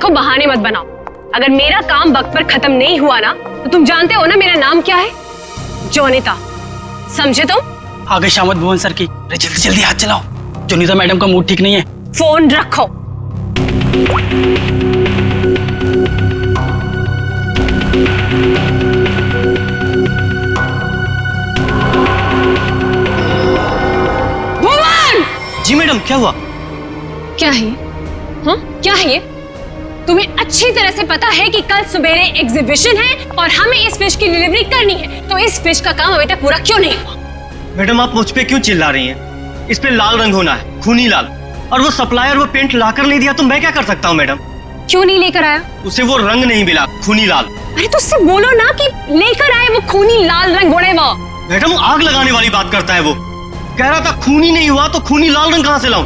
देखो बहाने मत बनाओ। अगर मेरा काम वक्त पर खत्म नहीं हुआ ना तो तुम जानते हो ना मेरा नाम क्या है? जोनिता, समझे तुम? आगे शामत भुवन सर की। अरे जल्दी जल्दी हाथ चलाओ, जोनिता मैडम का मूड ठीक नहीं है। फोन रखो। भुवन! जी मैडम, क्या हुआ? क्या है? हाँ, क्या है ये? तुम्हें अच्छी तरह से पता है कि कल सवेरे एग्जीबिशन है और हमें इस फिश की डिलीवरी करनी है, तो इस फिश का काम अभी तक पूरा क्यों नहीं हुआ? मैडम आप मुझ पे क्यों चिल्ला रही हैं? इस पे लाल रंग होना है, खूनी लाल। और वो सप्लायर वो पेंट लाकर नहीं दिया तो मैं क्या कर सकता हूँ मैडम? क्यों नहीं लेकर आया? उसे वो रंग नहीं मिला, खूनी लाल। अरे तो उससे बोलो ना कि लेकर आए वो खूनी लाल रंग घोड़े वो। मैडम आग लगाने वाली बात करता है वो। कह रहा था खूनी नहीं हुआ तो खूनी लाल रंग कहाँ से लाऊं?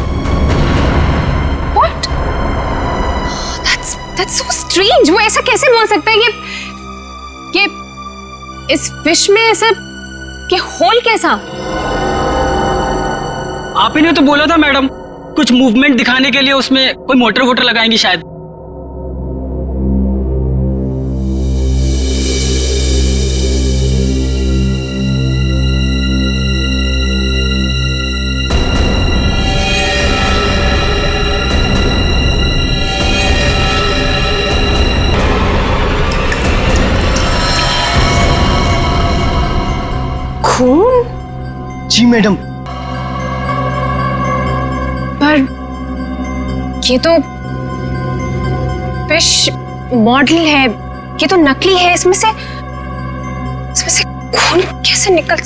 What? That's so strange. वो ऐसा कैसे बोल सकता है कि इस फिश में ऐसा कि होल कैसा? आप ही ने तो बोला था मैडम, कुछ मूवमेंट दिखाने के लिए उसमें कोई मोटर वोटर लगाएंगी शायद। खून? जी मैडम। पर ये तो फिश मॉडल है, ये तो नकली है। इसमें से खून कैसे निकल?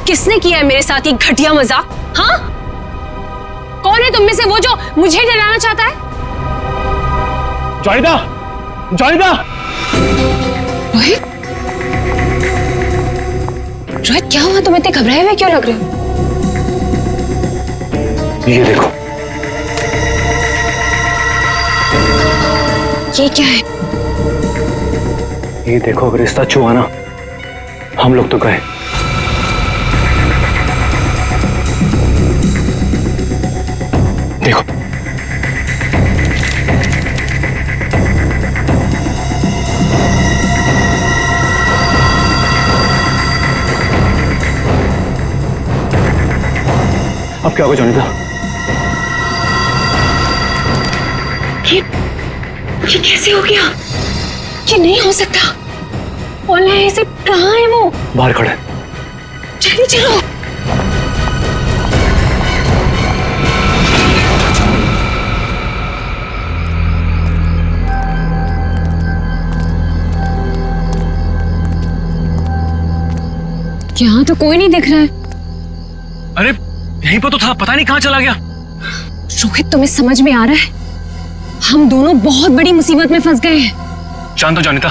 किसने किया है मेरे साथ ये घटिया मजाक? हाँ, कौन है तुम में से वो जो मुझे डराना चाहता है? जोनिता, जोनिता! रोहित, रोहित क्या हुआ? तुम इतने घबराए हुए क्यों लग रहे हो? ये देखो। ये क्या है? ये देखो, अगर रिश्ता छुआ ना हम लोग तो गए। देखो अब क्या होगा जोनिता? ये कैसे हो गया? ये नहीं हो सकता। बोला है ऐसे, कहाँ है वो? बाहर खड़ा है। जल्दी चलो। यहाँ तो कोई नहीं दिख रहा है। अरे यहीं पर तो था, पता नहीं कहाँ चला गया। रोहित, तुम्हें समझ में आ रहा है? हम दोनों बहुत बड़ी मुसीबत में फंस गए हैं। शांत हो जोनिता।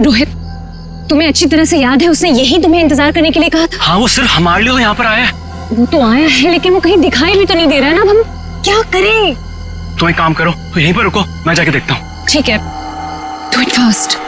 रोहित, तुम्हें अच्छी तरह से याद है उसने यही तुम्हें इंतजार करने के लिए कहा था? हाँ, वो सिर्फ हमारे लिए तो यहाँ पर आया है। वो तो आया है लेकिन वो कहीं दिखाई भी तो नहीं दे रहा है ना। अब हम क्या करें? तो एक काम करो, तो यहीं पर रुको, मैं जाके देखता हूँ। ठीक है, डू इट फास्ट।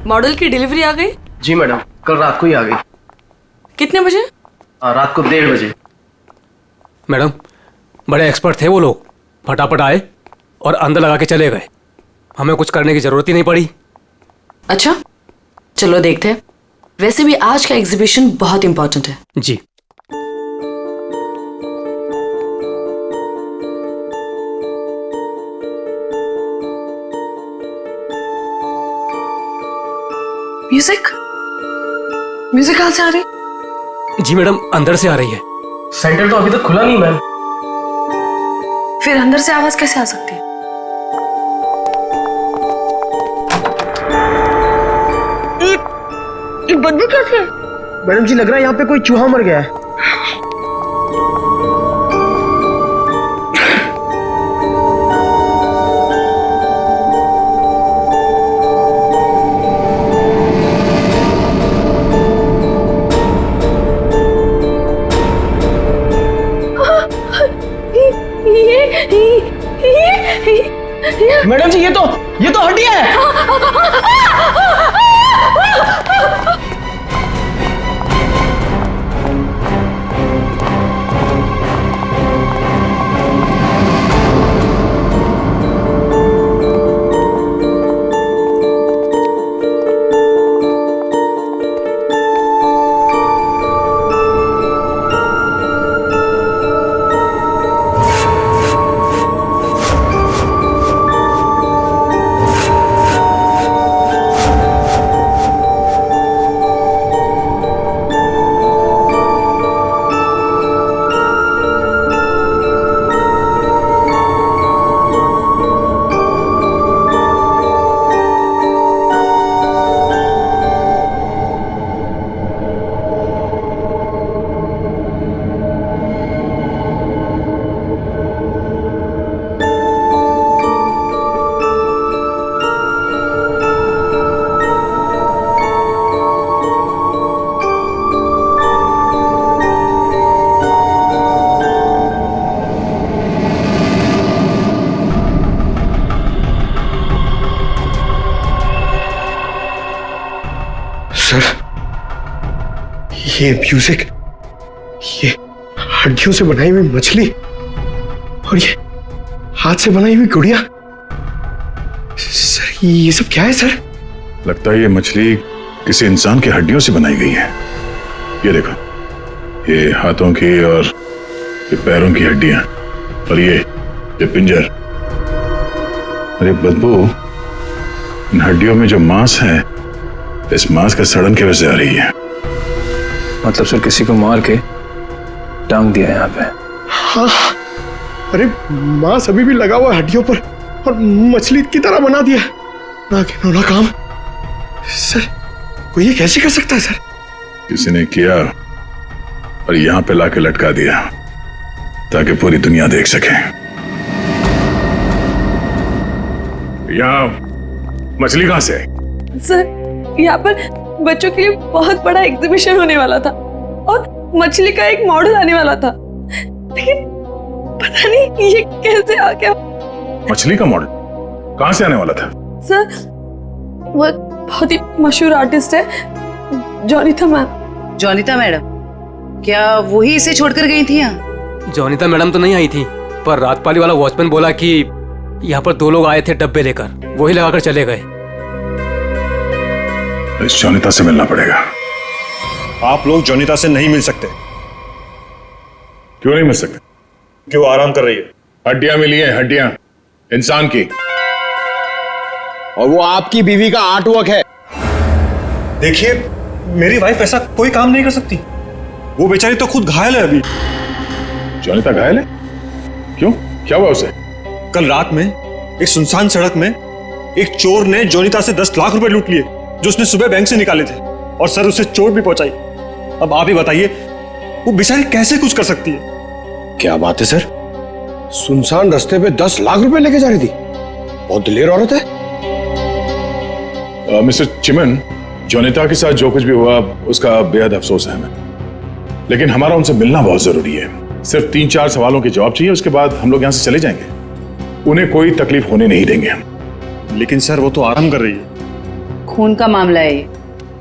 मॉडल की डिलीवरी आ गई? जी मैडम, कल रात को ही आ गई। कितने बजे? रात को 1:30 बजे। मैडम, बड़े एक्सपर्ट थे वो लोग, फटाफट आए और अंदर लगा के चले गए। हमें कुछ करने की जरूरत ही नहीं पड़ी। अच्छा, चलो देखते हैं। वैसे भी आज का एग्जीबिशन बहुत इंपॉर्टेंट है। जी। म्यूजिक कहाँ से आ रही? जी मैडम, अंदर से आ रही है। सेंटर तो अभी तक खुला नहीं मैम। फिर अंदर से आवाज कैसे आ सकती है? ये बदबू कैसे है? मैडम जी लग रहा है यहाँ पे कोई चूहा मर गया है। मैडम जी ये तो हड्डियां है। सर, ये म्यूजिक, ये हड्डियों से बनाई हुई मछली और ये हाथ से बनाई हुई गुड़िया, सर ये सब क्या है सर? लगता है ये मछली किसी इंसान की हड्डियों से बनाई गई है। ये देखो, ये हाथों की और ये पैरों की हड्डियां और ये पिंजर। अरे बदबू, इन हड्डियों में जो मांस है, इस मांस का सड़न की वजह से आ रही है। मतलब सर किसी को मार के टांग दिया यहाँ पे। हाँ, अरे मांस अभी भी लगा हुआ हड्डियों पर और मछली की तरह बना दिया। ना घिनौना काम सर, कोई ये कैसे कर सकता है सर? किसी ने किया और यहां पे लाके लटका दिया ताकि पूरी दुनिया देख सके। यहां मछली कहां से आई? सर यहाँ पर बच्चों के लिए बहुत बड़ा एग्जीबिशन होने वाला था और मछली का एक मॉडल आने वाला था, लेकिन पता नहीं ये कैसे आ गया। मछली का मॉडल कहां से आने वाला था? सर वो बहुत ही मशहूर आर्टिस्ट है, जॉनिता मैम। जॉनिता मैडम, क्या वही इसे छोड़कर गई थी यहाँ? जॉनिता मैडम तो नहीं आई थी, पर रात पाली वाला वॉचमैन बोला कि यहाँ पर 2 लोग आए थे डब्बे लेकर, वही लगाकर चले गए। इस जॉनिता से मिलना पड़ेगा। आप लोग जॉनिता से नहीं मिल सकते। क्यों नहीं मिल सकते? क्यों? आराम कर रही है। हड्डियां मिली हैं, हड्डियां इंसान की, और वो आपकी बीवी का आर्टवर्क है। देखिए, मेरी वाइफ ऐसा कोई काम नहीं कर सकती। वो बेचारी तो खुद घायल है अभी। जॉनिता घायल है? क्यों, क्या हुआ उसे? कल रात में एक सुनसान सड़क में एक चोर ने जॉनिता से 10 लाख रुपए लूट लिए जो उसने सुबह बैंक से निकाले थे, और सर उसे चोट भी पहुंचाई। अब आप ही बताइए, वो बेचारी कैसे कुछ कर सकती है? क्या बात है सर, सुनसान रास्ते पे 10 लाख रुपए लेके जा रही थी। बहुत दिलेर औरत है। मिस्टर चिमन, जॉनिता के साथ जो कुछ भी हुआ उसका बेहद अफसोस है हमें, लेकिन हमारा उनसे मिलना बहुत जरूरी है। सिर्फ 3-4 सवालों के जवाब चाहिए, उसके बाद हम लोग यहाँ से चले जाएंगे। उन्हें कोई तकलीफ होने नहीं देंगे हम। लेकिन सर वो तो आराम कर रही है। खून का मामला है ये।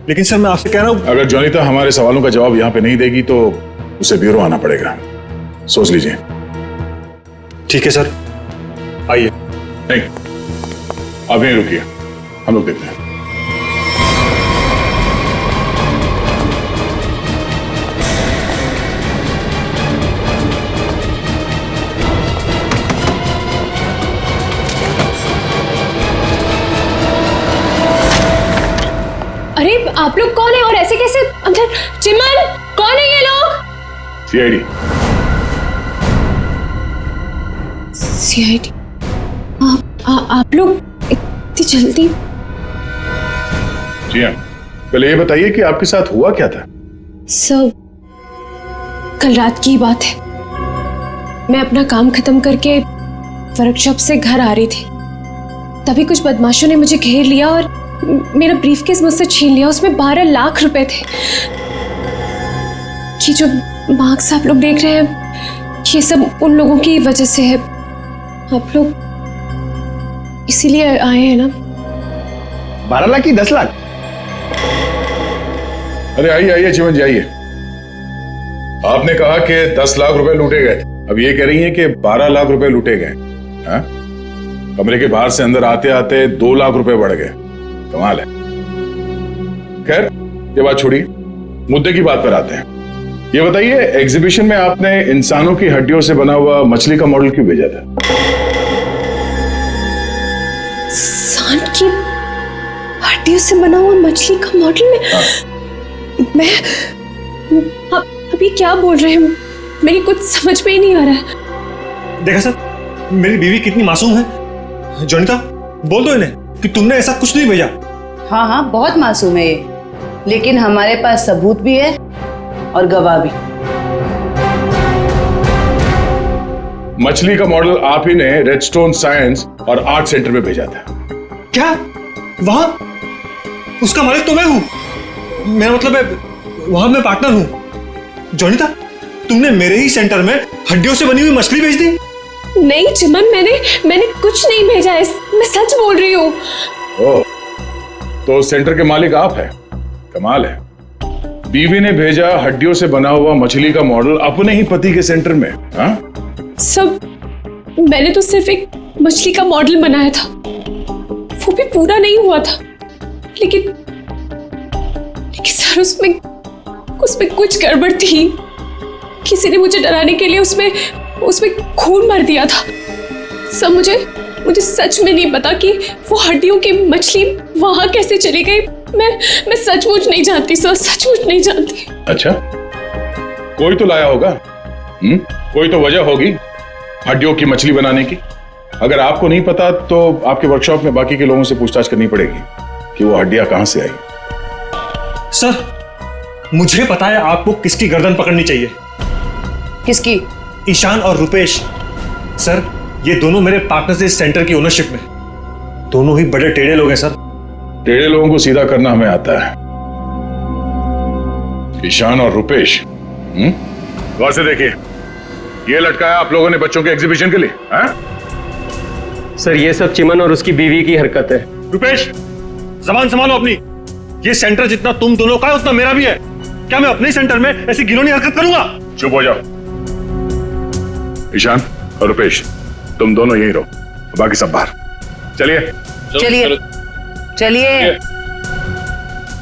लेकिन सर मैं आपसे कह रहा हूँ, अगर जॉनिता हमारे सवालों का जवाब यहाँ पे नहीं देगी तो उसे ब्यूरो आना पड़ेगा। सोच लीजिए। ठीक है सर, आइए। नहीं, आप यहीं रुकिए, हम लोग देखते हैं। अरे आप लोग कौन है और ऐसे कैसे अंदर? चिमन, कौन है ये लोग? सीआईडी। सीआईडी? आप लोग इतनी जल्दी? जी हाँ, पहले ये बताइए कि आपके साथ हुआ क्या था? सर, कल रात की बात है। मैं अपना काम खत्म करके वर्कशॉप से घर आ रही थी, तभी कुछ बदमाशों ने मुझे घेर लिया और मेरा ब्रीफकेस मुझसे छीन लिया। उसमें 12 लाख रुपए थे। ये जो मार्क्स आप लोग देख रहे हैं, ये सब उन लोगों की वजह से है। आप लोग इसीलिए आए हैं ना? 12 लाख की 10 लाख? अरे आइए आइए चिमन जी आइए। आपने कहा कि 10 लाख रुपए लूटे गए, अब ये कह रही हैं कि 12 लाख रुपए लूटे गए। हाँ? कमरे के बाहर से अंदर आते आते 2 लाख रुपए बढ़ गए। कमाल है। खैर ये बात छोड़िए, मुद्दे की बात पर आते हैं। ये बताइए, एग्जीबिशन में आपने इंसानों की हड्डियों से बना हुआ मछली का मॉडल क्यों भेजा था? इंसान की हड्डियों से बना हुआ मछली का मॉडल में? मैं अभी क्या बोल रहे हैं? मेरी कुछ समझ में ही नहीं आ रहा है। देखा सर, मेरी बीवी कितनी मासूम है। जोनिता, बोल दो इन्हें कि तुमने ऐसा कुछ नहीं भेजा। हाँ हाँ, बहुत मासूम है ये, लेकिन हमारे पास सबूत भी है और गवाह भी। मछली का मॉडल आप ही ने रेडस्टोन साइंस और आर्ट सेंटर में भेजा था। क्या? वहां उसका मालिक तो मैं हूं। मेरा मतलब है, वहां मैं पार्टनर हूं। जोनिता, तुमने मेरे ही सेंटर में हड्डियों से बनी हुई मछली भेज दी? नहीं चिमन, मैंने कुछ नहीं भेजा है। मैं सच बोल रही हूँ। ओह, तो सेंटर के मालिक आप हैं। कमाल है। बीवी ने भेजा हड्डियों से बना हुआ मछली का मॉडल अपने ही पति के सेंटर में। हाँ? सब मैंने तो सिर्फ एक मछली का मॉडल बनाया था, वो भी पूरा नहीं हुआ था। लेकिन सर, उसमें कुछ गड़बड़ थी। किसी ने मुझे डराने के लिए उसमें खून भर दिया था। सब मुझे सच में नहीं पता कि वो हड्डियों की मछली वहां कैसे चली गई। मैं सचमुच नहीं जानती सर, सचमुच नहीं जानती। अच्छा, कोई तो लाया होगा। कोई तो वजह होगी हड्डियों की मछली बनाने की। अगर आपको नहीं पता तो आपके वर्कशॉप में बाकी के लोगों से पूछताछ करनी पड़ेगी कि वो हड्डियां कहां से आई। सर, मुझे पता है आपको किसकी गर्दन पकड़नी चाहिए। किसकी? ईशान और रुपेश। सर, ये दोनों मेरे पार्टनर्स इस सेंटर की ओनरशिप में। दोनों ही बड़े टेढ़े लोग हैं सर। टेढ़े लोगों को सीधा करना हमें आता है। ईशान और रुपेश, गौर से देखिए, ये लटकाया आप लोगों ने बच्चों के एग्जीबिशन के लिए। हाँ? सर, ये सब चिमन और उसकी बीवी की हरकत है। रुपेश, जबान संभालो अपनी। ये सेंटर जितना तुम दोनों का है उतना मेरा भी है। क्या मैं अपने सेंटर में ऐसी घिनौनी हरकत करूंगा? चुप हो जाओ। ईशान और रुपेश, तुम दोनों यहीं रहो, बाकी सब बाहर। चलिए चलिए चलिए,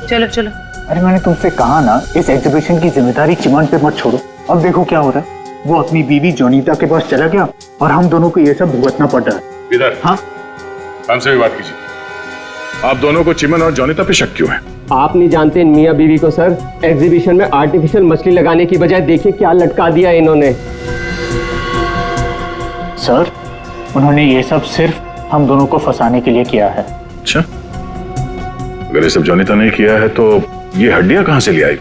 चलो चलो। अरे मैंने तुमसे कहा ना, इस एग्जीबिशन की जिम्मेदारी चिमन पे मत छोड़ो। अब देखो क्या हो रहा है। वो अपनी बीवी जोनीता के पास चला गया और हम दोनों को ये सब भुगतना पड़ रहा है। इधर। हाँ, हमसे भी बात कीजिए। आप दोनों को चिमन और जोनीता पे शक क्यों है? आप नहीं जानते मियाँ बीवी को सर। एग्जीबिशन में आर्टिफिशियल मछली लगाने की बजाय देखिए क्या लटका दिया इन्होंने। सर, उन्होंने ये सब सिर्फ हम दोनों को फंसाने के लिए किया है। अच्छा, अगर ये सब जोनीता ने किया है तो ये हड्डियां कहां से ले आई?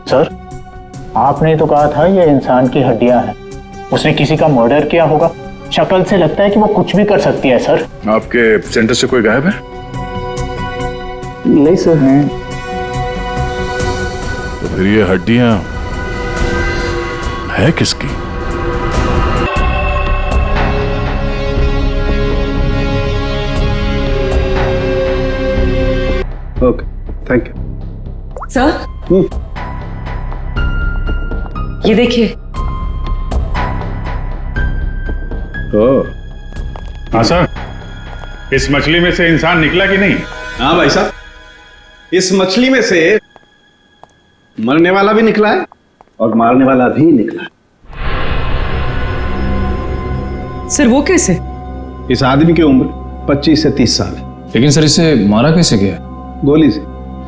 सर, आपने तो कहा था ये इंसान की हड्डियां हैं। उसने किसी का मर्डर किया होगा। शक्ल से लगता है कि वो कुछ भी कर सकती है। सर, आपके सेंटर से कोई गायब है? नहीं सर। तो फिर ये हड्डियां है किसकी? Okay, thank you. सर, ये देखिए। हाँ सर, इस मछली में से इंसान निकला कि नहीं? हाँ भाई साहब, इस मछली में से मरने वाला भी निकला है और मारने वाला भी निकला है। सर, वो कैसे? इस आदमी की उम्र 25 से 30 साल है। लेकिन सर इसे मारा कैसे गया? गोली से।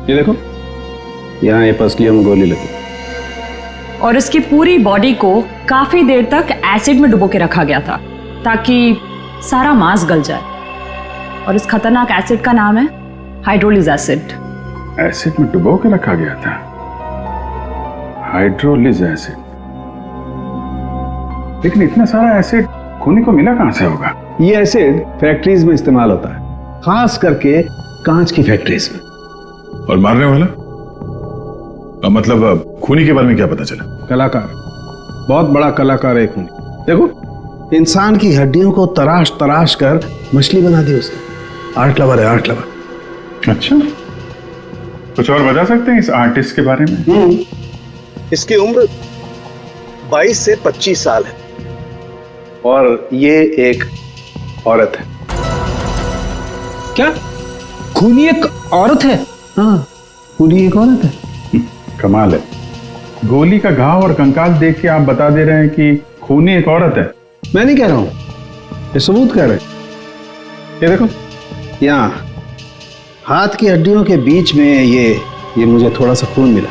ये देखो, यहाँ ये पसलियों में गोली लगी। और इसकी पूरी बॉडी को काफी देर तक एसिड में डुबो के रखा गया था ताकि सारा मांस गल जाए। और इस खतरनाक एसिड का नाम है हाइड्रोलिस एसिड। एसिड में डुबो के रखा गया था। हाइड्रोलिज एसिड। लेकिन इतना सारा एसिड खूनी को मिला कहां से होगा? ये एसिड फैक्ट्रीज में इस्तेमाल होता है, खास करके कांच की फैक्ट्रीज में। और मारने वाला? मतलब खूनी के बारे में क्या पता चला? कलाकार, बहुत बड़ा कलाकार है खूनी। देखो, इंसान की हड्डियों को तराश तराश कर मछली बना दी उसने। आर्ट लवर है, आर्ट लवर। अच्छा, कुछ और बता सकते हैं इस आर्टिस्ट के बारे में? इसकी उम्र 22 से 25 साल है और ये एक औरत है। क्या खूनी एक औरत है? हाँ, खूनी एक औरत है। कमाल है, गोली का घाव और कंकाल देख के आप बता दे रहे हैं कि खूनी एक औरत है। मैं नहीं कह रहा हूं, ये सबूत कह रहे हैं। ये देखो, यहाँ हाथ की हड्डियों के बीच में ये मुझे थोड़ा सा खून मिला।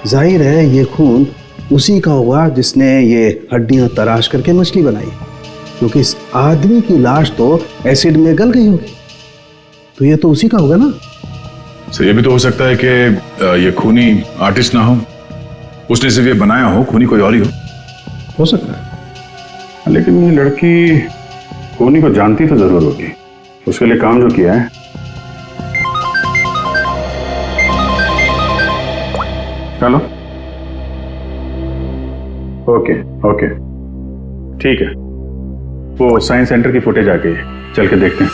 जाहिर है ये खून उसी का होगा जिसने ये हड्डियां तराश करके मछली बनाई, क्योंकि इस आदमी की लाश तो एसिड में गल गई होगी, तो ये तो उसी का होगा ना। सर, ये भी तो हो सकता है कि ये खूनी आर्टिस्ट ना हो, उसने सिर्फ ये बनाया हो, खूनी कोई और ही हो सकता है। लेकिन ये लड़की खूनी को जानती तो जरूर होगी, उसके लिए काम जो किया है। चलो, ओके ओके, ठीक है। वो साइंस सेंटर की फुटेज आ गई है, चल के देखते हैं।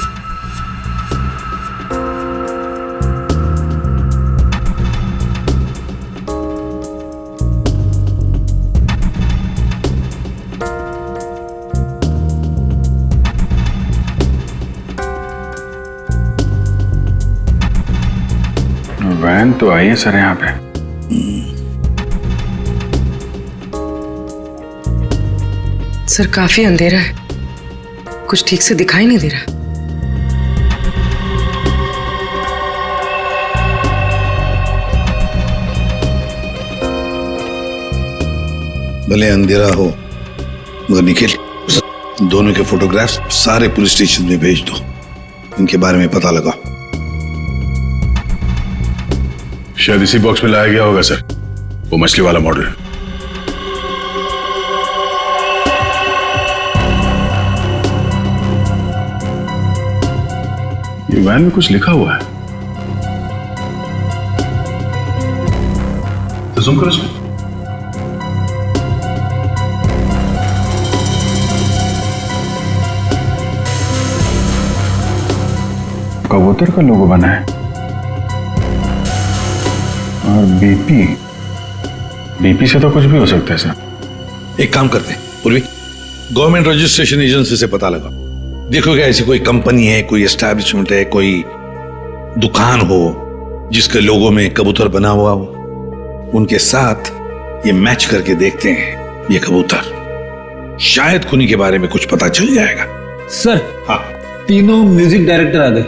वैन तो आई है सर यहाँ पे। सर, काफी अंधेरा है, कुछ ठीक से दिखाई नहीं दे रहा। भले अंधेरा हो मगर निखिल, दोनों के फोटोग्राफ्स सारे पुलिस स्टेशन में भेज दो, इनके बारे में पता लगा। शायद इसी बॉक्स में लाया गया होगा सर, वो मछली वाला मॉडल। ये वैन में कुछ लिखा हुआ है, तो जूम करो इसमें। कबूतर का लोगो बना है और बीपी से तो कुछ भी हो सकता है सर। एक काम करते हैं पूर्वी, गवर्नमेंट रजिस्ट्रेशन एजेंसी से पता लगा, देखो क्या ऐसी कोई कंपनी है, कोई एस्टैब्लिशमेंट है, कोई दुकान हो जिसके लोगो में कबूतर बना हुआ हो, उनके साथ ये मैच करके देखते हैं ये कबूतर, शायद खूनी के बारे में कुछ पता चल जाएगा। सर, हाँ, तीनों म्यूजिक डायरेक्टर आ गए।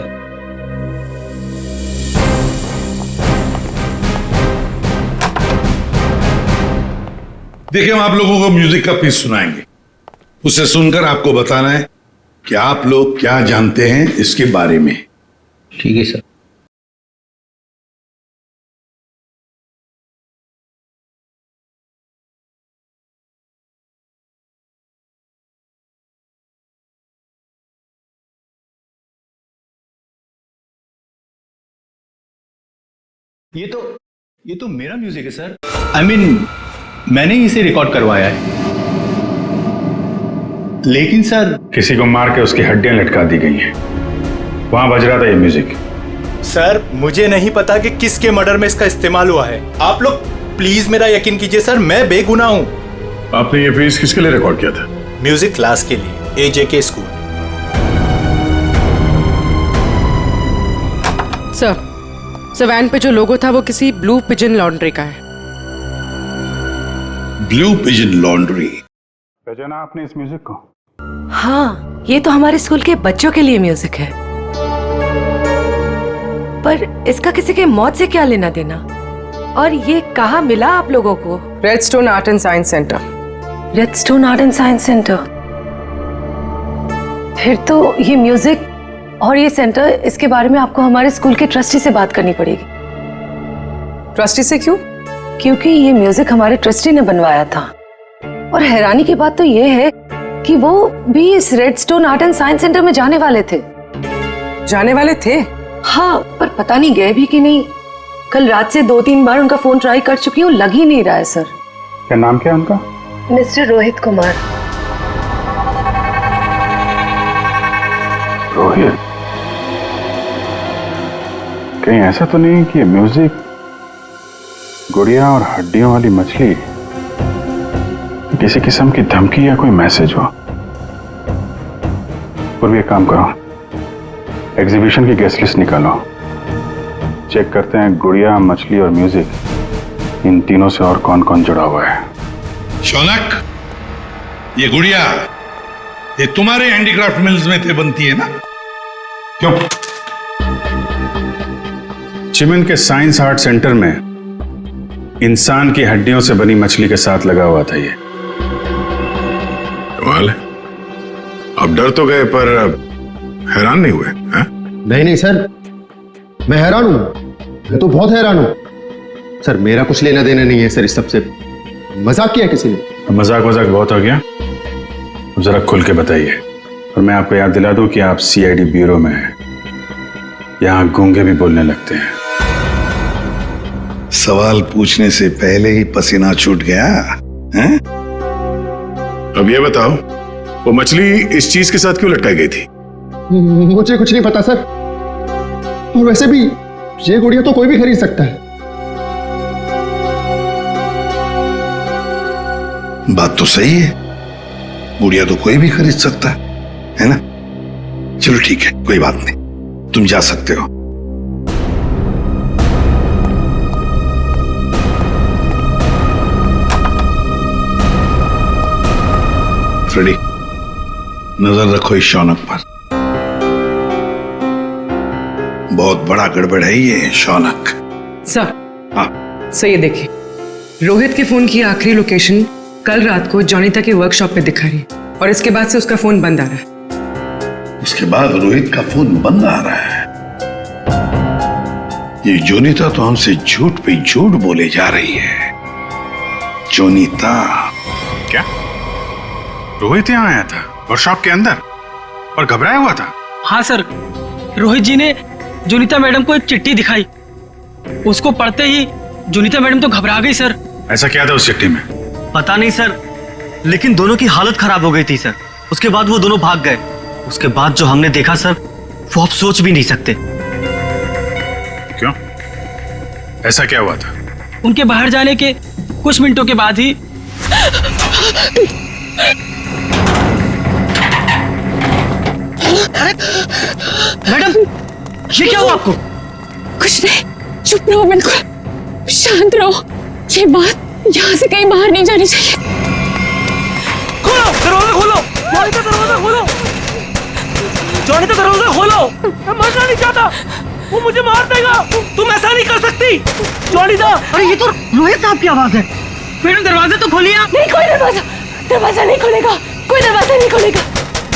देखिए, हम आप लोगों को म्यूजिक का पीस सुनाएंगे, उसे सुनकर आपको बताना है कि आप लोग क्या जानते हैं इसके बारे में। ठीक है सर। ये तो मेरा म्यूजिक है सर। I mean, मैंने इसे रिकॉर्ड करवाया है। लेकिन सर, किसी को मार के उसकी हड्डियां लटका दी गई हैं, वहां बज रहा था ये म्यूजिक। सर, मुझे नहीं पता कि किसके मर्डर में इसका इस्तेमाल हुआ है। आप लोग प्लीज मेरा यकीन कीजिए सर, मैं बेगुनाह हूं। आपने ये पीस किसके लिए रिकॉर्ड किया था? म्यूजिक क्लास के लिए, AJK स्कूल। सर, वैन पे जो लोगो था वो किसी ब्लू पिजन लॉन्ड्री का है। ब्लू पिजन लॉन्ड्री, पहचाना आपने इस म्यूजिक को? हाँ, ये तो हमारे स्कूल के बच्चों के लिए म्यूजिक है, पर इसका किसी के मौत से क्या लेना देना? और ये कहाँ मिला आप लोगों को? Redstone art and science centre. Redstone art and science centre? फिर तो ये म्यूजिक और ये सेंटर, इसके बारे में आपको हमारे स्कूल के ट्रस्टी से बात करनी पड़ेगी। ट्रस्टी से क्यों? क्योंकि ये म्यूजिक हमारे ट्रस्टी ने बनवाया था और हैरानी की बात तो ये है कि वो भी इस redstone art and science centre में जाने वाले थे। जाने वाले थे? हाँ, पर पता नहीं गए भी कि नहीं। कल रात से 2-3 बार उनका फोन ट्राई कर चुकी हूँ, लग ही नहीं रहा है सर। क्या नाम क्या है उनका? मिस्टर रोहित कुमार। रोहित? कहीं ऐसा तो नहीं कि म्यूजिक गुड़िया और हड्डियों वाली मछली किसी किस्म की धमकी या कोई मैसेज हो? और भी एक काम करो, एग्जीबिशन की गेस्ट लिस्ट निकालो, चेक करते हैं गुड़िया, मछली और म्यूजिक, इन तीनों से और कौन कौन जुड़ा हुआ है। शौनक, ये गुड़िया ये तुम्हारे हैंडीक्राफ्ट मिल्स में थे बनती है ना? क्यों? चिमन के साइंस आर्ट सेंटर में इंसान की हड्डियों से बनी मछली के साथ लगा हुआ था ये। कमाल है, अब डर तो गए पर हैरान नहीं हुए? हैं? नहीं सर, मैं हैरान हूं, मैं तो बहुत हैरान हूं सर। मेरा कुछ लेना देना नहीं है सर इस सबसे। मजाक किया किसी ने? मजाक बहुत हो गया, अब जरा खुल के बताइए। और मैं आपको याद दिला दूं कि आप सीआईडी ब्यूरो में हैं, यहां गूंगे भी बोलने लगते हैं। सवाल पूछने से पहले ही पसीना छूट गया हैं? अब ये बताओ, वो मछली इस चीज के साथ क्यों लटकाई गई थी? मुझे कुछ नहीं पता सर, और वैसे भी ये गुड़िया तो कोई भी खरीद सकता है। बात तो सही है, गुड़िया तो कोई भी खरीद सकता है ना? चलो ठीक है, कोई बात नहीं, तुम जा सकते हो। फ्रेडी, नजर रखो इस शौनक पर, बहुत बड़ा गड़बड़ है ये शौनक। सर, हाँ सर ये देखिए, रोहित के फोन की आखिरी लोकेशन कल रात को जॉनिता के वर्कशॉप पे दिखा रही है और इसके बाद से उसका फोन बंद आ रहा है। उसके बाद रोहित का फोन बंद आ रहा है? ये जोनीता तो हमसे झूठ पे झूठ बोले जा रही है। जोनीता? क्या रोहित यहाँ आया था वर्कशॉप के अंदर और घबराया हुआ था? हाँ सर, रोहित जी ने जोनीता मैडम को एक चिट्ठी दिखाई, उसको पढ़ते ही जोनीता मैडम तो घबरा गई सर। ऐसा क्या था उस चिट्ठी में? पता नहीं सर, लेकिन दोनों की हालत खराब हो गई थी सर। उसके बाद वो दोनों भाग गए। उसके बाद जो हमने देखा सर, वो आप सोच भी नहीं सकते। क्यों? ऐसा क्या हुआ था? उनके बाहर जाने के कुछ मिनटों के बाद ही मैडम, ये क्या हुआ आपको? कुछ नहीं, चुप रहो, बिल्कुल शांत रहो। ये बात यहाँ से कहीं बाहर नहीं जानी चाहिए। खोलो दरवाजा, खोलो जॉनिता, दरवाजा खोलो जॉनिता, दरवाजा खोलो। मैं मरना नहीं चाहता, वो मुझे मार देगा। तुम ऐसा नहीं कर सकती जॉनिता। अरे ये तो रोहित साहब की आवाज है। मैडम दरवाजा तो खोलिए आप। नहीं, कोई दरवाजा नहीं खुलेगा, कोई दरवाजा नहीं खुलेगा।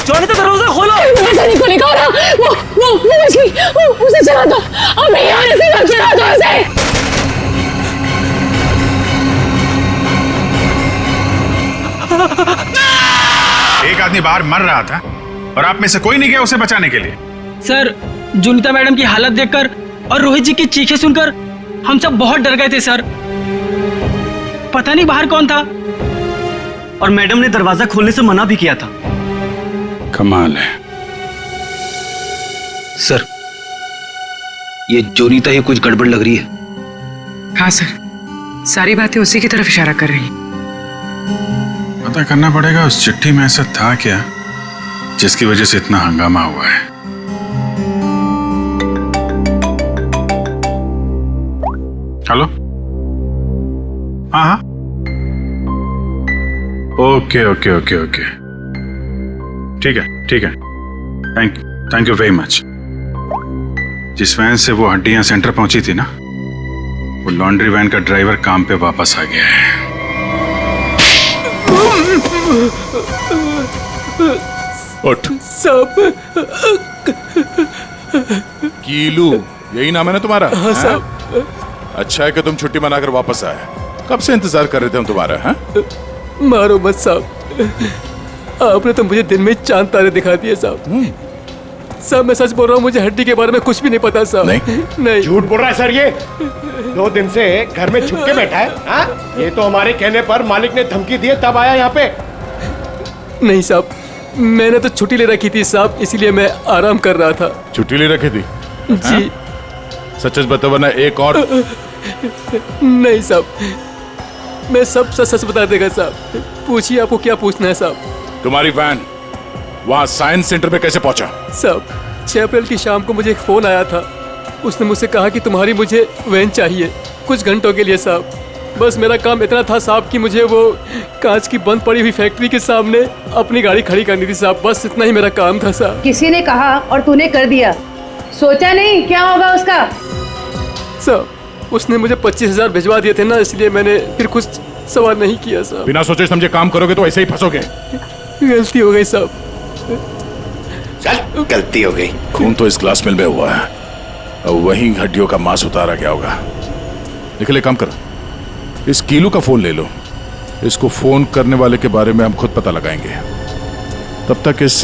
जॉनिता दरवाजा खोलो। दरवाजा नहीं खुलेगा। और वो मछली, उसे चला दो, अब नहीं आने से मत चला दो उसे। एक आदमी बाहर मर रहा था और आप में से कोई नहीं गया उसे बचाने के लिए? सर, जोनीता मैडम की हालत देखकर और रोहित जी की चीखें सुनकर हम सब बहुत डर गए थे सर। पता नहीं बाहर कौन था, और मैडम ने दरवाजा खोलने से मना भी किया था। कमाल है सर, ये जोनीता ही कुछ गड़बड़ लग रही है। हाँ सर, सारी बातें उसी की तरफ इशारा कर रही हैं। पता करना पड़ेगा उस चिट्ठी में ऐसा था क्या जिसकी वजह से इतना हंगामा हुआ है। हेलो, हाँ, ओके, ठीक है, थैंक यू वेरी मच। जिस वैन से वो हड्डियां सेंटर पहुंची थी ना, वो लॉन्ड्री वैन का ड्राइवर काम पे वापस आ गया है। उठ। सब कीलू, यही नाम है ना तुम्हारा? हाँ साहब। अच्छा है कि तुम छुट्टी मनाकर वापस आए। कब से इंतजार कर रहे थे हम तुम्हारा? हाँ? मारो मत साहब, आपने तो मुझे दिन में चांद तारे दिखा दिए साहब। साहब मैं सच बोल रहा हूँ, मुझे हड्डी के बारे में कुछ भी नहीं पता साहब। नहीं झूठ बोल रहा है सर ये। 2 दिन से घर में छुप के बैठा है। हाँ? ये तो हमारे कहने पर मालिक ने धमकी दी तब आया यहाँ पे। नहीं साहब, मैंने तो छुट्टी ले रखी थी साहब, इसीलिए मैं आराम कर रहा था। छुट्टी ले रखी थी? जी। सच बता वरना एक और। नहीं साहब, मैं सब सच बता देगा साहब। पूछिए आपको क्या पूछना है साहब। तुम्हारी वैन वहाँ साइंस सेंटर में कैसे पहुंचा? साहब 6 अप्रैल की शाम को मुझे एक फोन आया था। उसने मुझसे कहा कि तुम्हारी मुझे वैन चाहिए कुछ घंटों के लिए साहब। बस मेरा काम इतना था साहब कि मुझे वो कांच की बंद पड़ी हुई फैक्ट्री के सामने अपनी गाड़ी खड़ी करनी थी साहब। बस इतना ही मेरा काम था साहब। किसी ने कहा और तूने कर दिया, सोचा नहीं क्या होगा उसका? साहब उसने मुझे 25,000 भिजवा दिए थे ना, इसलिए मैंने फिर कुछ सवाल नहीं किया साहब। बिना सोचे समझे काम करोगे तो ऐसे ही फंसोगे। गलती हो गई साहब। चल गलती हो गई। खून तो इस ग्लास मिल में हुआ है, अब वहीं हड्डियों का मांस उतारा गया होगा। निकले काम करो, इस कीलू का फोन ले लो। इसको फोन करने वाले के बारे में हम खुद पता लगाएंगे। तब तक इस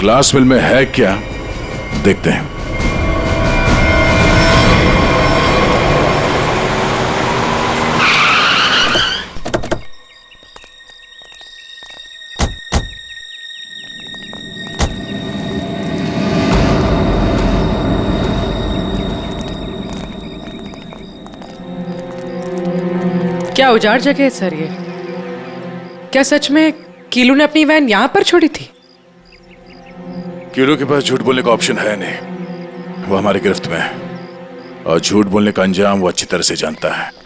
ग्लास मिल में है क्या देखते हैं। क्या उजाड़ जगह है सर ये? क्या सच में कीलू ने अपनी वैन यहाँ पर छोड़ी थी? कीलू के पास झूठ बोलने का ऑप्शन है नहीं, वो हमारी गिरफ्त में है और झूठ बोलने का अंजाम वो अच्छी तरह से जानता है।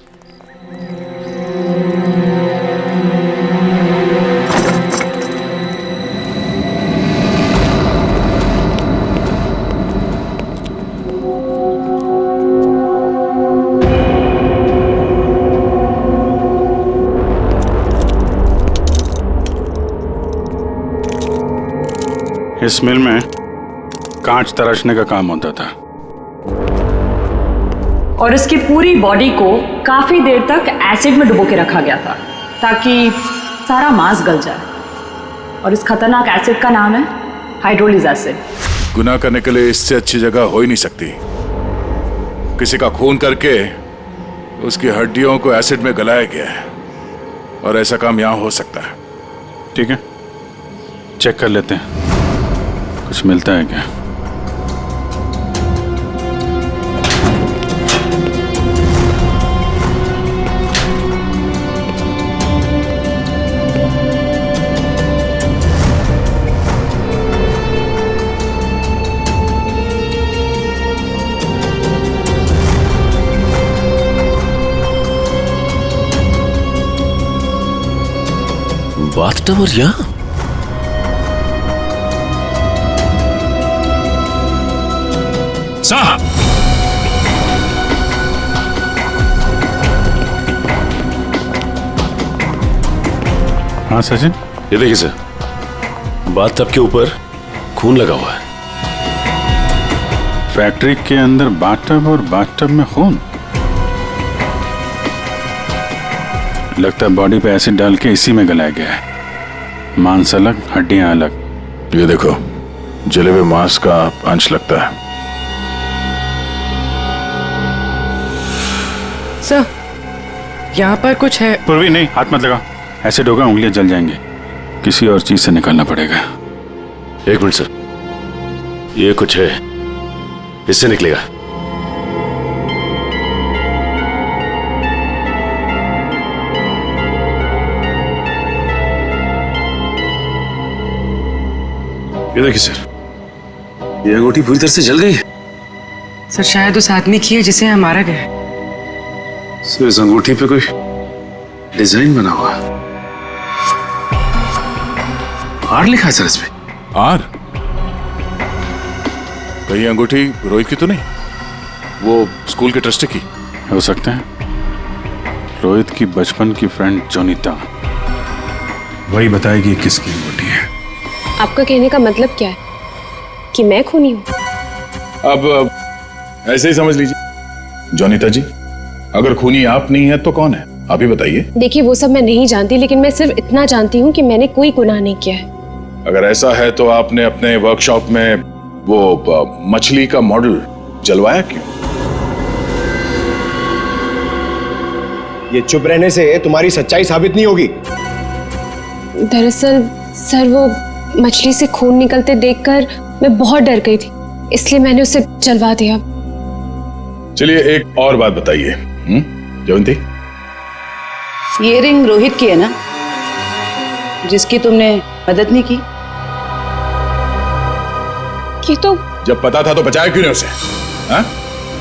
इस मिल में कांच तराशने का काम होता था और इसकी पूरी बॉडी को काफी देर तक एसिड में डुबो के रखा गया था ताकि सारा मांस गल जाए। और इस खतरनाक एसिड का नाम है हाइड्रोलिक एसिड। गुनाह करने के लिए इससे अच्छी जगह हो ही नहीं सकती। किसी का खून करके उसकी हड्डियों को एसिड में गलाया गया है और ऐसा काम यहां हो सकता है। ठीक है, चेक कर लेते हैं कुछ मिलता है क्या। बाथटब और यहाँ साहब हाँ सचिन, ये देखिए सर, बाथटब के ऊपर खून लगा हुआ है। फैक्ट्री के अंदर बाथटब और बाथटब में खून। लगता है बॉडी पे एसिड डाल के इसी में गलाया गया है। मांस अलग, हड्डियां अलग। ये देखो, जले हुए मांस का अंश लगता है। सर यहाँ पर कुछ है। पूर्वी नहीं, हाथ मत लगा, एसिड होगा उंगलियां जल जाएंगी। किसी और चीज से निकालना पड़ेगा। एक मिनट सर, ये कुछ है, इससे निकलेगा। ये देखिए सर, ये अंगूठी पूरी तरह से जल गई है। सर शायद उस आदमी की है जिसे यहाँ मारा गया है। सर इस अंगूठी पे कोई डिजाइन बना हुआ, आर लिखा है सर इस पे। आर? कहीं अंगूठी रोहित की तो नहीं? वो स्कूल के ट्रस्टी की हो सकता है। रोहित की बचपन की फ्रेंड जोनीता, वही बताएगी किसकी अंगूठी है। आपका कहने का मतलब क्या है? कि मैं खूनी हूँ? अब ऐसे ही समझ लीजिए। जोनीता जी, अगर खूनी आप नहीं है तो कौन है? आप ही बताइए। देखिए वो सब मैं नहीं जानती, लेकिन मैं सिर्फ इतना जानती हूँ कि मैंने कोई गुनाह नहीं किया है। अगर ऐसा है तो आपने अपने वर्कशॉप में वो मछली का मॉडल जलवाया क्यों? ये चुप रहने से तुम्हारी सच्चाई साबित नहीं होगी। दरअसल सर, वो मछली से खून निकलते देखकर मैं बहुत डर गई थी, इसलिए मैंने उसे जलवा दिया। चलिए एक और बात बताइए जयंती। ये रिंग रोहित की है ना, जिसकी तुमने मदद नहीं की? ये तो जब पता था तो बचाया क्यों नहीं उसे? हाँ?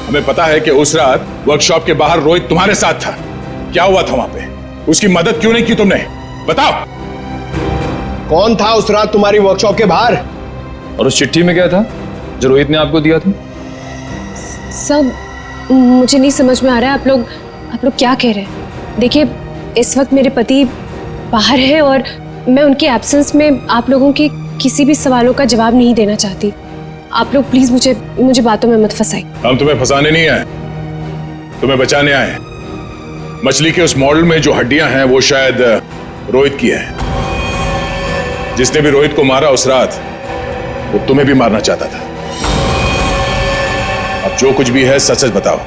हमें पता है कि उस रात वर्कशॉप के बाहर रोहित तुम्हारे साथ था। क्या हुआ था वहां पे? उसकी मदद क्यों नहीं की तुमने? बताओ। कौन था उस रात तुम्हारी वर्कशॉप के बाहर? और उस चिट्ठी में क्या था जो रोहित ने आपको दिया था? सब मुझे नहीं समझ में आ रहा है। आप लोग क्या कह रहे हैं? देखिए, इस वक्त मेरे पति बाहर है और मैं उनके एब्सेंस में आप लोगों के किसी भी सवालों का जवाब नहीं देना चाहती। आप लोग प्लीज मुझे बातों में मत फंसाइए। हम तुम्हें फंसाने नहीं आए, तुम्हें बचाने आए। मछली के उस मॉडल में जो हड्डियां हैं वो शायद रोहित की है। जिसने भी रोहित को मारा उस रात वो तुम्हें भी मारना चाहता था। अब जो कुछ भी है सच सच बताओ,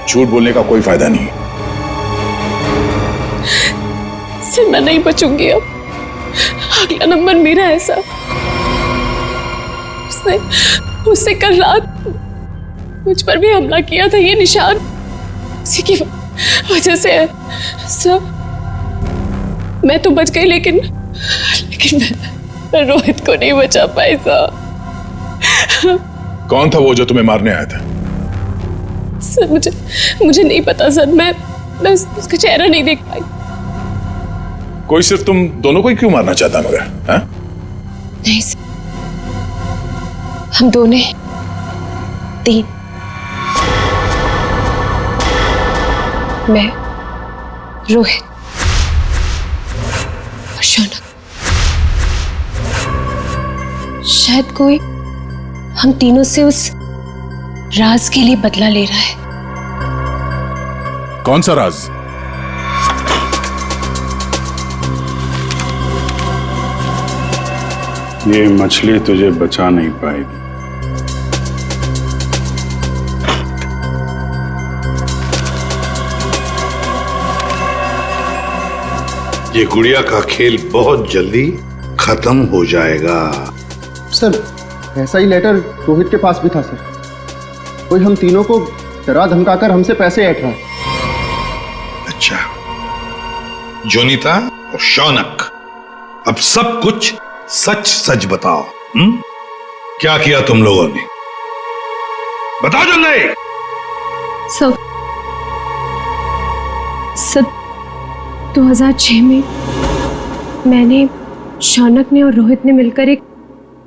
झूठ बोलने का कोई फायदा नहीं। सर, मैं नहीं बचूंगी अब। अगला नंबर मेरा है सर। उसने कल रात मुझ पर भी हमला किया था। ये निशान उसी की वजह से है सर। मैं तो बच गई, लेकिन मैं रोहित को नहीं बचा पाई सर। कौन था वो जो तुम्हें मारने आया था? सर मुझे नहीं पता सर। मैं उसका चेहरा नहीं देख पाई। कोई सिर्फ तुम दोनों को ही क्यों मारना चाहता मगर? हाँ? नहीं सर, हम दोनों 3। मैं, रोहित और शौनक। शायद कोई हम तीनों से उस राज के लिए बदला ले रहा है। कौन सा राज? ये मछली तुझे बचा नहीं पाएगी। ये गुड़िया का खेल बहुत जल्दी खत्म हो जाएगा। सर, ऐसा ही लेटर रोहित के पास भी था सर। कोई हम तीनों को डरा धमकाकर हमसे पैसे ऐंठ रहा है। अच्छा, जोनीता और शौनक, अब सब कुछ सच सच बताओ। क्या किया तुम लोगों ने? बताओ जल्दी। सब 2006 में मैंने, शौनक ने और रोहित ने मिलकर एक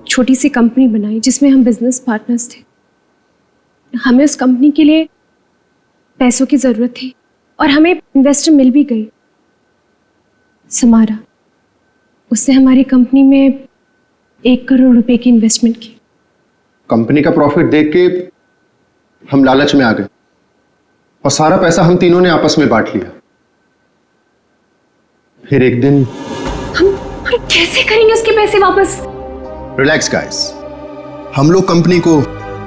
छोटी सी कंपनी बनाई जिसमें हम बिजनेस पार्टनर्स थे। हमें उस कंपनी के लिए पैसों की जरूरत थी और हमें इन्वेस्टर मिल भी गई, समारा। उसने हमारी कंपनी में 1 करोड़ रुपए की इन्वेस्टमेंट की। कंपनी का प्रॉफिट देख के हम लालच में आ गए और सारा पैसा हम तीनों ने आपस में बांट लिया। फिर एक दिन हम कैसे करेंगे उसके पैसे वापस? रिलैक्स गाइस, हम लोग कंपनी को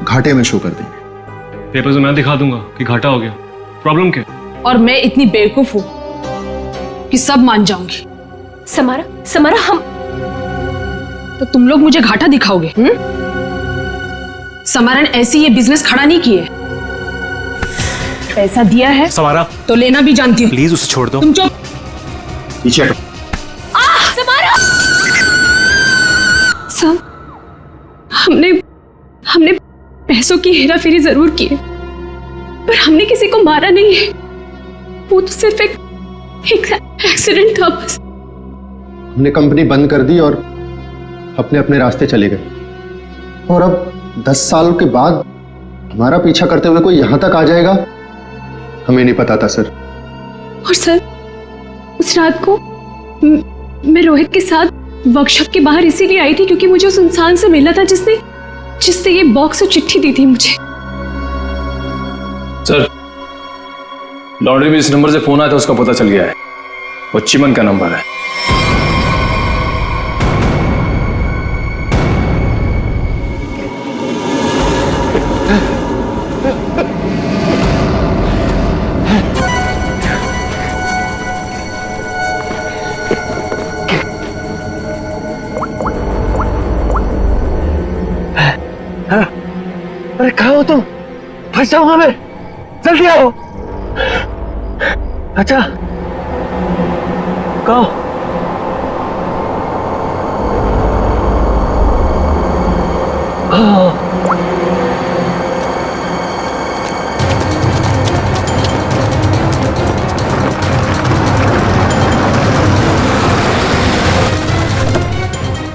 घाटे में शो कर देंगे। पेपर्स में मैं दिखा दूंगा कि घाटा हो गया। प्रॉब्लम क्या? और मैं इतनी बेवकूफ हूं कि सब मान जाऊंगी। समारा हम तो तुम लोग मुझे घाटा दिखाओगे? समारा ने ऐसे ये बिजनेस खड़ा नहीं किए। पैसा दिया है समारा तो लेना भी जानती हूँ। प्लीज उसे छोड़ दो। तुम जो पीछे हटो। सब हमने पैसों की हेराफेरी जरूर की है, पर हमने किसी को मारा नहीं है। वो तो सिर्फ एक एक्सीडेंट था बस। हमने कंपनी बंद कर दी और अपने अपने रास्ते चले गए। और अब 10 साल के बाद हमारा पीछा करते हुए कोई यहां तक आ जाएगा, हमें नहीं पता था सर। और सर, उस रात को मैं रोहित के साथ वर्कशॉप के बाहर इसीलिए आई थी क्योंकि मुझे उस इंसान से मिलना था जिसने ये बॉक्स और चिट्ठी दी थी मुझे। सर, लॉन्ड्री में जिस नंबर से फोन आया था उसका पता चल गया है, वो चिमन का नंबर है। अरे कहाँ हो तुम? फंस जाऊंगा मैं, जल्दी आओ। अच्छा कहो।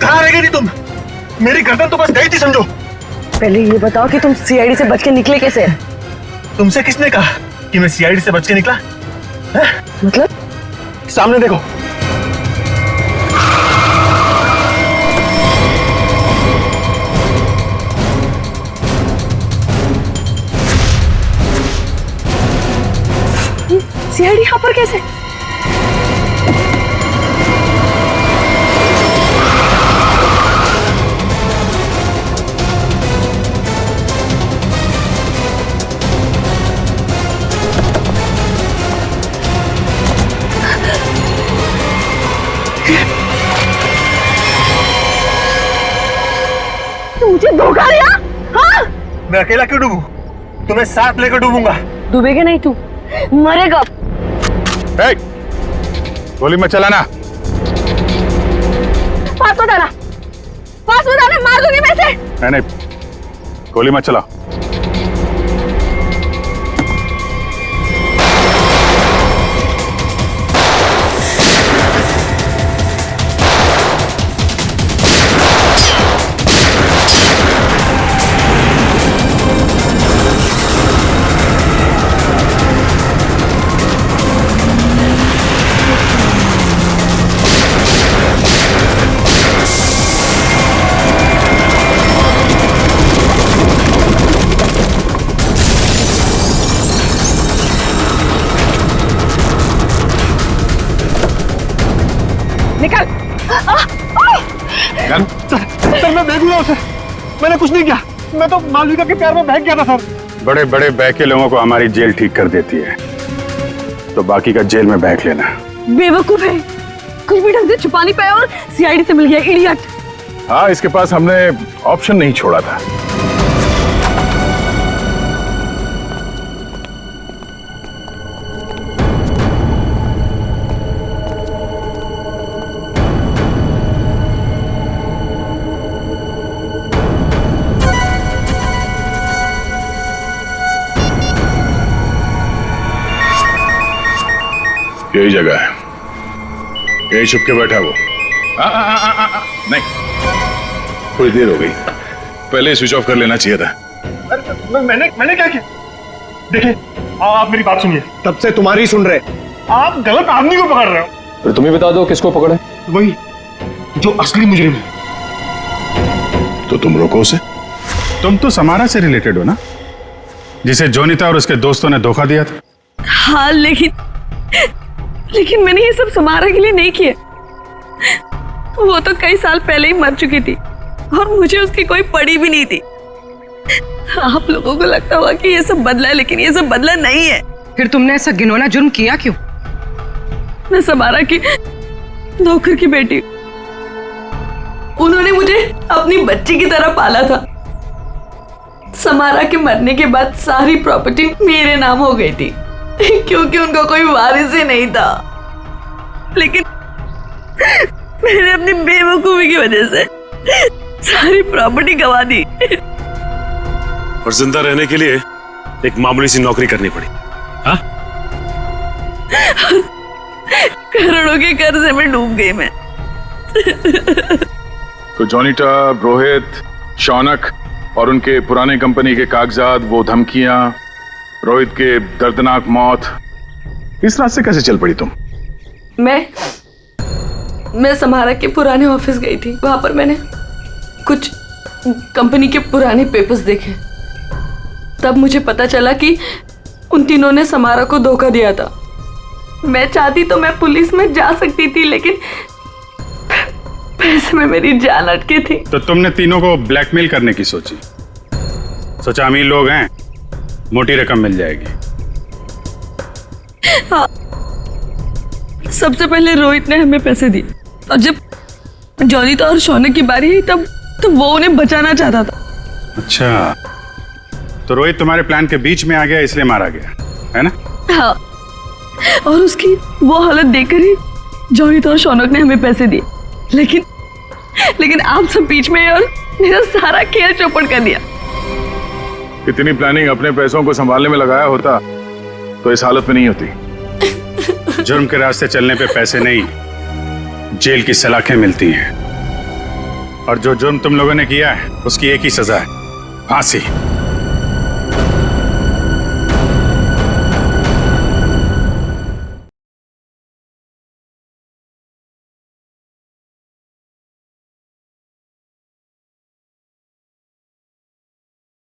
कहाँ रह गई थी तुम? मेरी गर्दन तो बस गई थी समझो। पहले ये बताओ कि तुम सीआईडी से बच के निकले कैसे? तुमसे किसने कहा कि मैं सीआईडी से बच के निकला? मतलब? सामने देखो। सीआईडी यहाँ पर कैसे? मुझे धोखा दिया? हाँ? मैं अकेला क्यों डूबूं? तुम्हें साथ लेकर डूबूंगा। डूबेगा नहीं तू, मरेगा। गोली मत चलाना। पास मत आना, मार दूंगी मैं इसे। नहीं, गोली मत चला। निकल। सर मैं बेगुनाह हूं सर, मैंने कुछ नहीं किया। मैं तो मालविका के प्यार में बहक गया था सर। बड़े बड़े बहके लोगों को हमारी जेल ठीक कर देती है, तो बाकी का जेल में बहक लेना। बेवकूफ है, कुछ भी ढंग से छुपा नहीं पाया और सीआईडी से मिल गया, इडियट। हाँ, इसके पास हमने ऑप्शन नहीं छोड़ा था। यही जगह है, यही छुप के बैठा वो। नहीं, थोड़ी देर हो गई, पहले स्विच ऑफ कर लेना चाहिए था। मैंने क्या किया? देखिए आप मेरी बात सुनिए, तब से तुम्हारी सुन रहे, आप गलत आदमी को पकड़ रहे हो। तो तुम ही बता दो किसको पकड़े? वही जो असली मुजरिम है। तो तुम रोको उसे। तुम तो समारा से रिलेटेड हो ना, जिसे जोनिता और उसके दोस्तों ने धोखा दिया था। हाँ, लेकिन मैंने ये सब समारा के लिए नहीं किया। वो तो कई साल पहले ही मर चुकी थी और मुझे उसकी कोई पड़ी भी नहीं थी। आप लोगों को लगता होगा कि ये सब बदला है, लेकिन ये सब बदला नहीं है। फिर तुमने ऐसा घिनौना जुर्म किया क्यों? मैं समारा की नौकर की बेटी, उन्होंने मुझे अपनी बच्ची की तरह पाला था। समारा के मरने के बाद सारी प्रॉपर्टी मेरे नाम हो गई थी क्योंकि उनका कोई वारिस ही नहीं था। लेकिन मैंने अपनी बेवकूफी की वजह से सारी प्रॉपर्टी गंवा दी और जिंदा रहने के लिए एक मामूली सी नौकरी करनी पड़ी। हाँ? करोड़ों के कर्जे में डूब गई मैं। तो जोनिता, रोहित, शौनक और उनके पुराने कंपनी के कागजात, वो धमकियां, रोहित के दर्दनाक मौत, इस रात से कैसे चल पड़ी तुम? मैं समारा के पुराने ऑफिस गई थी। वहां पर मैंने कुछ कंपनी के पुराने पेपर्स देखे। तब मुझे पता चला कि उन तीनों ने समारा को धोखा दिया था। मैं चाहती तो मैं पुलिस में जा सकती थी, लेकिन पैसे में मेरी जान अटकी थी। तो तुमने तीनों को ब्लैकमेल करने की सोची? सोचा अमीर लोग हैं, मोटी रकम मिल जाएगी। हाँ, सबसे पहले रोहित ने हमें पैसे दिए और जब जॉनिता और शौनक की बारी आई तब वो उन्हें बचाना चाहता था। अच्छा, तो रोहित तुम्हारे प्लान के बीच में आ गया इसलिए मारा गया, है ना? हाँ, और उसकी वो हालत देखकर ही जॉनिता और शौनक ने हमें पैसे दिए, लेकिन आप सब बीच में और मेरा सारा खेल चौपट कर दिया। इतनी प्लानिंग अपने पैसों को संभालने में लगाया होता तो इस हालत में नहीं होती। जुर्म के रास्ते चलने पे पैसे नहीं, जेल की सलाखें मिलती हैं। और जो जुर्म तुम लोगों ने किया है उसकी एक ही सजा है, फांसी।